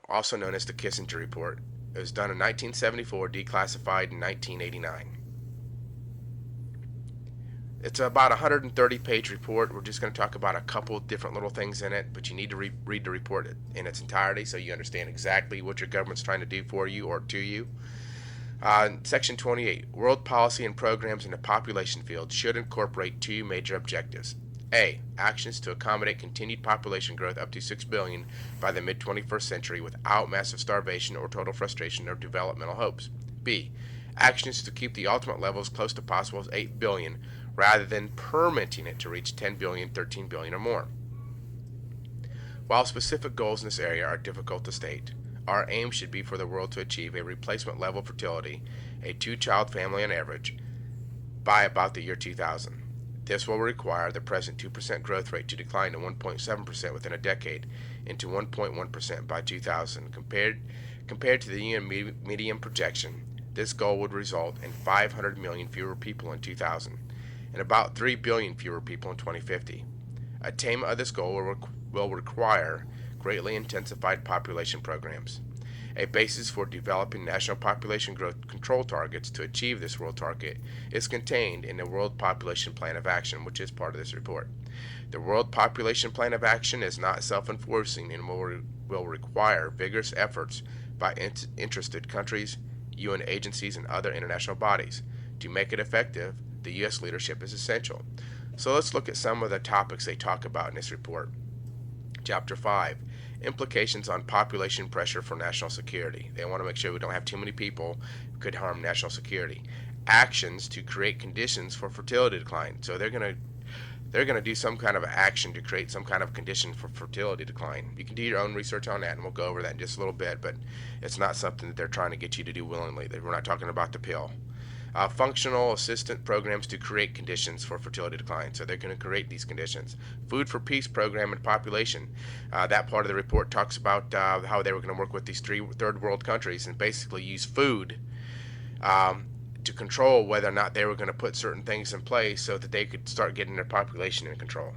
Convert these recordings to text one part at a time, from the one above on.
also known as the Kissinger Report. It was done in 1974, declassified in 1989. It's about a 130-page report. We're just going to talk about a couple different little things in it, but you need to read the report in its entirety so you understand exactly what your government's trying to do for you or to you. Section 28, world policy and programs in the population field should incorporate two major objectives. A. Actions to accommodate continued population growth up to 6 billion by the mid-21st century without massive starvation or total frustration of developmental hopes. B. Actions to keep the ultimate level as close to possible as 8 billion rather than permitting it to reach 10 billion, 13 billion, or more. While specific goals in this area are difficult to state, our aim should be for the world to achieve a replacement level fertility, a two-child family on average, by about the year 2000. This will require the present 2% growth rate to decline to 1.7% within a decade and to 1.1% by 2000. Compared to the UN median projection, this goal would result in 500 million fewer people in 2000 and about 3 billion fewer people in 2050. Attainment of this goal will require greatly intensified population programs. A basis for developing national population growth control targets to achieve this world target is contained in the World Population Plan of Action, which is part of this report. The World Population Plan of Action is not self-enforcing and will require vigorous efforts by interested countries, UN agencies, and other international bodies. To make it effective, the U.S. leadership is essential. So let's look at some of the topics they talk about in this report. Chapter 5, Implications on Population Pressure for National Security. They want to make sure we don't have too many people who could harm national security. Actions to create conditions for fertility decline. So they're going to do some kind of action to create some kind of condition for fertility decline. You can do your own research on that, and we'll go over that in just a little bit, but it's not something that they're trying to get you to do willingly. We're not talking about the pill. Functional assistant programs to create conditions for fertility decline. So they're going to create these conditions. Food for Peace program and population. That part of the report talks about how they were going to work with these third world countries and basically use food to control whether or not they were going to put certain things in place so that they could start getting their population in control.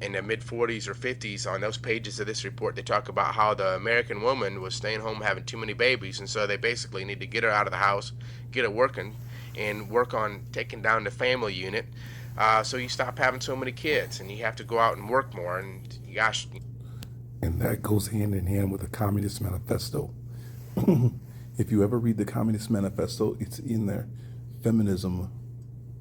In the mid 40s or 50s, on those pages of this report, they talk about how the American woman was staying home having too many babies, and so they basically need to get her out of the house, get her working, and work on taking down the family unit so you stop having so many kids and you have to go out and work more. And gosh. And that goes hand in hand with the Communist Manifesto. If you ever read the Communist Manifesto, it's in there. Feminism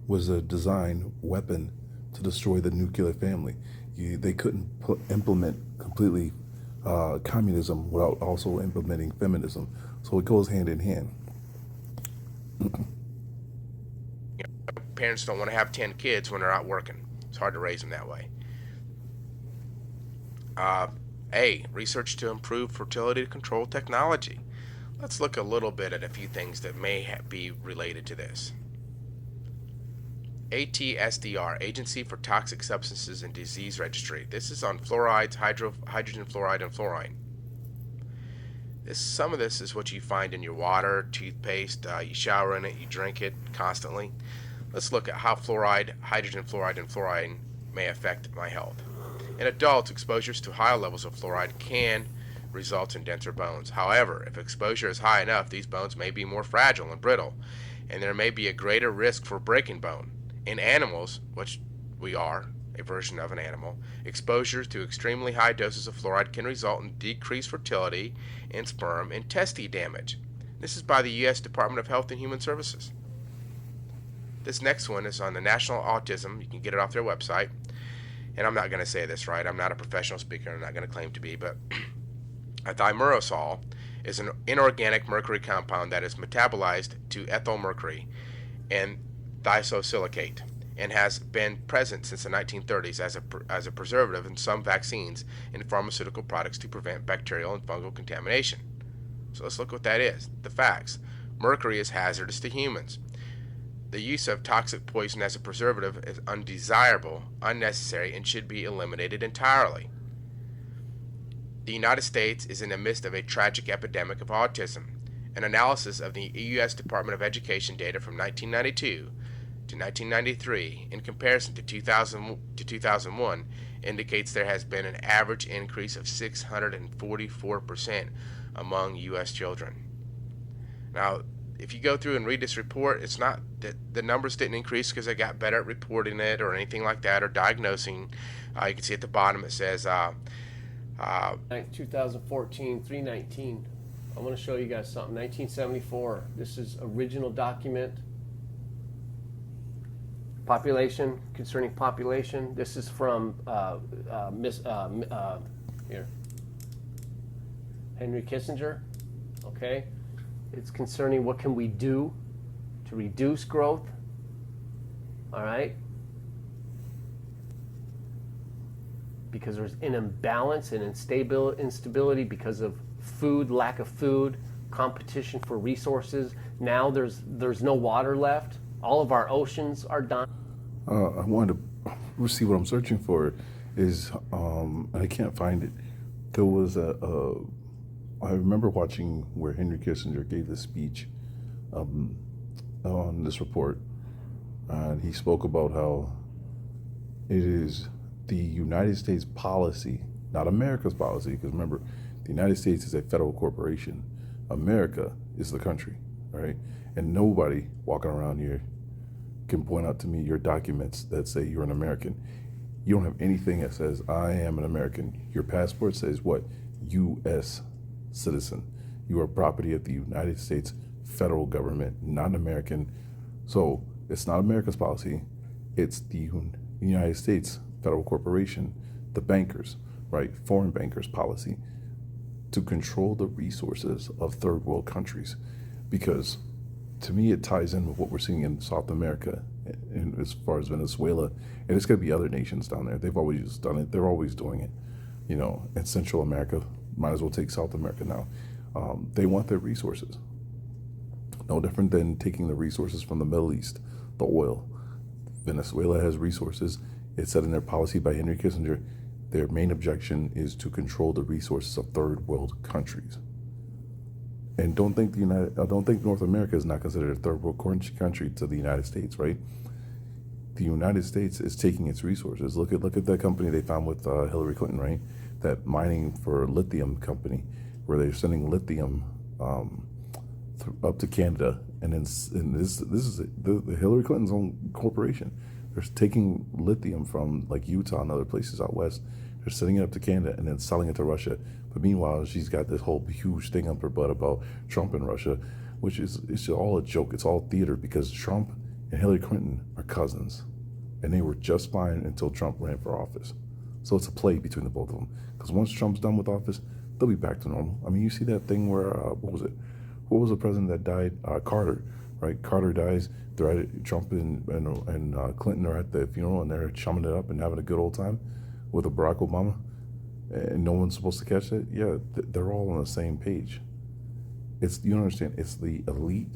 was a design weapon to destroy the nuclear family. They couldn't implement completely communism without also implementing feminism. So it goes hand in hand. Parents don't want to have 10 kids when they're out working. It's hard to raise them that way. A. Research to improve fertility control technology. Let's look a little bit at a few things that may be related to this. ATSDR, Agency for Toxic Substances and Disease Registry. This is on fluorides, hydrogen fluoride, and fluorine. Some of this is what you find in your water, toothpaste, you shower in it, you drink it constantly. Let's look at how fluoride, hydrogen fluoride, and fluorine may affect my health. In adults, exposures to high levels of fluoride can result in denser bones. However, if exposure is high enough, these bones may be more fragile and brittle, and there may be a greater risk for breaking bone. In animals, which we are, a version of an animal, exposure to extremely high doses of fluoride can result in decreased fertility in sperm and testes damage. This is by the U.S. Department of Health and Human Services. This next one is on the National Autism. You can get it off their website. And I'm not going to say this right. I'm not a professional speaker. I'm not going to claim to be. But thimerosal is an inorganic mercury compound that is metabolized to ethyl mercury and thiosilicates and has been present since the 1930s as a preservative in some vaccines and pharmaceutical products to prevent bacterial and fungal contamination. So let's look what that is. The facts. Mercury is hazardous to humans. The use of toxic poison as a preservative is undesirable, unnecessary, and should be eliminated entirely. The United States is in the midst of a tragic epidemic of autism. An analysis of the U.S. Department of Education data from 1992 to 1993 in comparison to 2000 to 2001 indicates there has been an average increase of 644% among U.S. children. Now, if you go through and read this report, it's not that the numbers didn't increase because they got better at reporting it or anything like that or diagnosing. You can see at the bottom it says 2014, 319. I want to show you guys something. 1974. This is original document. Population, concerning population. This is from here, Henry Kissinger. Okay, it's concerning what can we do to reduce growth. All right, because there's an imbalance and instability because of food, lack of food, competition for resources. Now there's no water left. All of our oceans are dying. I wanted to see what I'm searching for is, I can't find it. There was I remember watching where Henry Kissinger gave this speech on this report, and he spoke about how it is the United States policy, not America's policy, because remember, the United States is a federal corporation. America is the country, right? And nobody walking around here can point out to me your documents that say you're an American. You don't have anything that says I am an American. Your passport says what? U.S. citizen. You are property of the United States federal government, not an American. So it's not America's policy. It's the United States federal corporation, the bankers, right? Foreign bankers policy to control the resources of third world countries. Because to me, it ties in with what we're seeing in South America, and as far as Venezuela, and it's going to be other nations down there. They've always done it. They're always doing it. You know, in Central America, might as well take South America now. They want their resources. No different than taking the resources from the Middle East, the oil. Venezuela has resources. It's said in their policy by Henry Kissinger, their main objection is to control the resources of third world countries. And don't think North America is not considered a third world country to the United States, right? The United States is taking its resources. Look at that company they found with Hillary Clinton, right? That mining for lithium company, where they're sending lithium up to Canada, and this is the Hillary Clinton's own corporation. They're taking lithium from like Utah and other places out west. They're sending it up to Canada and then selling it to Russia. But meanwhile, she's got this whole huge thing up her butt about Trump and Russia, which is it's all a joke. It's all theater because Trump and Hillary Clinton are cousins, and they were just fine until Trump ran for office. So it's a play between the both of them. Because once Trump's done with office, they'll be back to normal. I mean, you see that thing where what was it? What was the president that died? Carter, right? Carter dies. They're at it, Trump and Clinton are at the funeral, and they're chumming it up and having a good old time with a Barack Obama, and no one's supposed to catch it. Yeah, they're all on the same page. You don't understand. It's the elite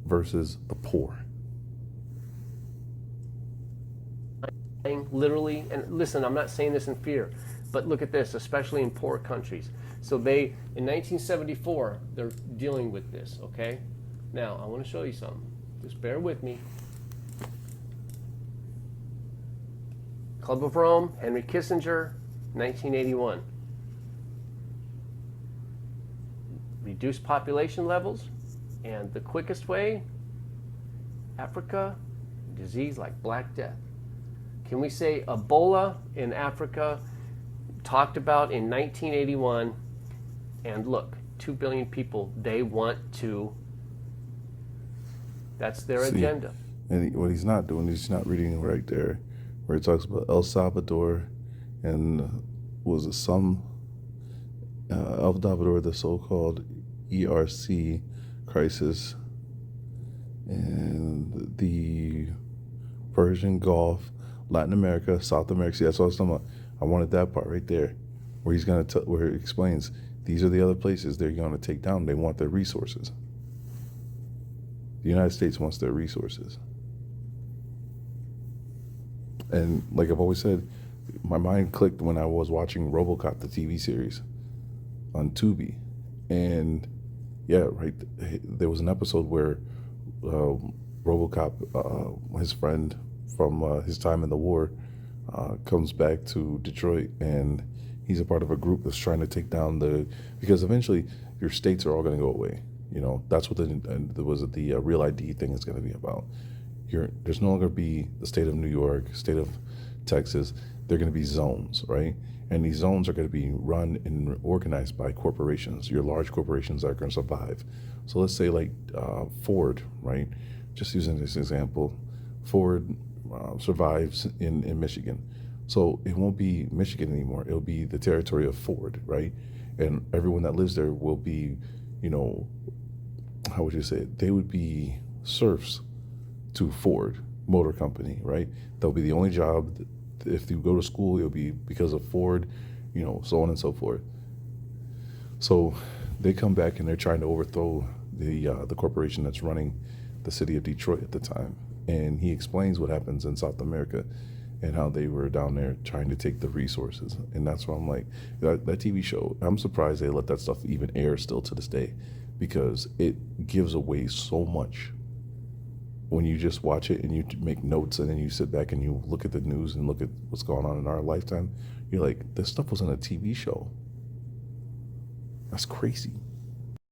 versus the poor. Literally, and listen, I'm not saying this in fear, but look at this, especially in poor countries. So in 1974, they're dealing with this, okay? Now, I want to show you something. Just bear with me. Club of Rome, Henry Kissinger, 1981. Reduce population levels, and the quickest way, Africa, disease like Black Death. Can we say Ebola in Africa, talked about in 1981, and look, 2 billion people, they want to, that's their agenda. And what he's not doing, he's not reading right there, where he talks about El Salvador and was it El Salvador, the so-called ERC crisis, and the Persian Gulf, Latin America, South America. See, that's what I was talking about. I wanted that part right there, where he's going to where he explains these are the other places they're going to take down. They want their resources. The United States wants their resources. And like I've always said, my mind clicked when I was watching RoboCop, the TV series, on Tubi. And yeah, right, there was an episode where RoboCop, his friend from his time in the war, comes back to Detroit, and he's a part of a group that's trying to take down because eventually your states are all going to go away. You know, that's what the Real ID thing is going to be about. There's no longer be the state of New York, state of Texas. They're going to be zones, right? And these zones are going to be run and organized by corporations, your large corporations that are going to survive. So let's say like Ford, right? Just using this example, Ford survives in Michigan. So it won't be Michigan anymore. It'll be the territory of Ford, right? And everyone that lives there will be, you know, how would you say it? They would be serfs to Ford Motor Company, right? They'll be the only job. If you go to school, it'll be because of Ford, you know, so on and so forth. So they come back and they're trying to overthrow the corporation that's running the city of Detroit at the time. And he explains what happens in South America and how they were down there trying to take the resources. And that's why I'm like, that TV show, I'm surprised they let that stuff even air still to this day, because it gives away so much. When you just watch it and you make notes and then you sit back and you look at the news and look at what's going on in our lifetime, you're like, this stuff was on a TV show. That's crazy.